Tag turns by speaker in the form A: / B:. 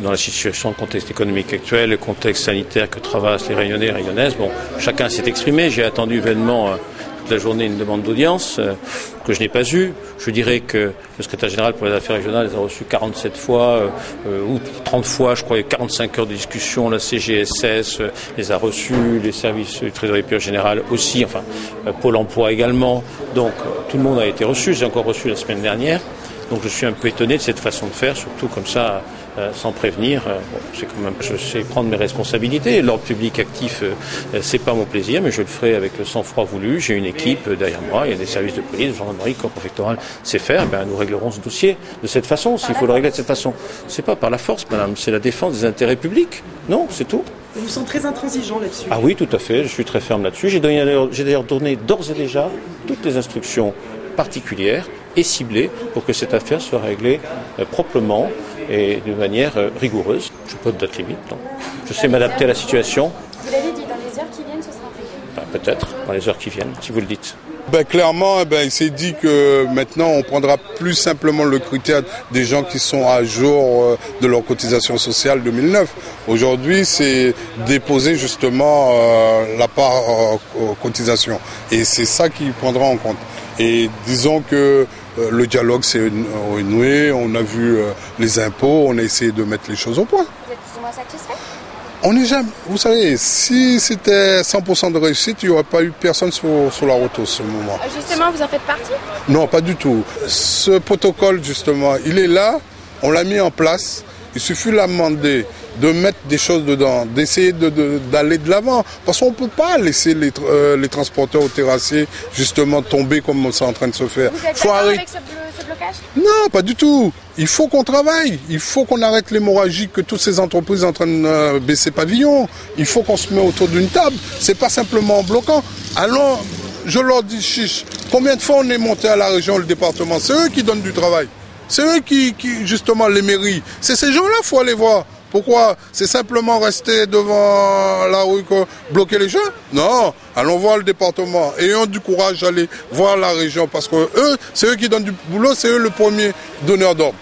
A: dans la situation, le contexte économique actuel, le contexte sanitaire que traversent les Réunionnais et Réunionnaises. Bon, chacun s'est exprimé. J'ai attendu vainement toute la journée une demande d'audience que je n'ai pas eue. Je dirais que le secrétaire général pour les affaires régionales les a reçus 47 fois ou 30 fois, je crois, 45 heures de discussion. La CGSS les a reçus, les services du Trésorier général aussi, enfin Pôle emploi également. Donc tout le monde a été reçu. J'ai encore reçu la semaine dernière. Donc je suis un peu étonné de cette façon de faire, surtout comme ça, sans prévenir. Bon, c'est quand même, je sais prendre mes responsabilités. L'ordre public actif, c'est pas mon plaisir, mais je le ferai avec le sang-froid voulu. J'ai une équipe derrière moi, il y a des services de police, de gendarmerie, corps préfectoral sait faire. Ben, nous réglerons ce dossier de cette façon, s'il faut le régler de cette façon. C'est pas par la force, madame, c'est la défense des intérêts publics. Non, c'est tout.
B: Vous sentez très intransigeant là-dessus.
A: Ah oui, tout à fait, je suis très ferme là-dessus. J'ai d'ailleurs donné d'ores et déjà toutes les instructions particulières et ciblées pour que cette affaire soit réglée proprement et de manière rigoureuse. Je n'ai pas de date limite, non. Je sais m'adapter à la situation.
C: Vous l'avez dit, dans les heures qui viennent, ce sera réglé.
A: Peut-être, dans les heures qui viennent, si vous le dites.
D: Clairement, il s'est dit que maintenant on prendra plus simplement le critère des gens qui sont à jour de leur cotisation sociale 2009. Aujourd'hui, c'est déposer justement la part cotisation. Et c'est ça qu'il prendra en compte. Et disons que le dialogue s'est renoué, on a vu les impôts, on a essayé de mettre les choses au point.
C: Vous êtes plus ou moins satisfait?
D: On n'est jamais. Vous savez, si c'était 100% de réussite, il n'y aurait pas eu personne sur la route au ce moment.
C: Justement, vous en faites partie?
D: Non, pas du tout. Ce protocole, justement, il est là, on l'a mis en place. Il suffit de l'amender, de mettre des choses dedans, d'essayer d'aller de l'avant. Parce qu'on ne peut pas laisser les transporteurs ou terrassiers, justement, tomber comme c'est en train de se faire.
C: Vous êtes d'accord avec ce blocage?
D: Non, pas du tout. Il faut qu'on travaille. Il faut qu'on arrête l'hémorragie que toutes ces entreprises sont en train de baisser pavillon. Il faut qu'on se mette autour d'une table. C'est pas simplement en bloquant. Allons, je leur dis, chiche, combien de fois on est monté à la région, le département? C'est eux qui donnent du travail. C'est eux qui justement, les mairies. C'est ces gens-là qu'il faut aller voir. Pourquoi? C'est simplement rester devant la rue, bloquer les gens? Non, allons voir le département. Ayons du courage d'aller voir la région parce que eux, c'est eux qui donnent du boulot, c'est eux le premier donneur d'ordre.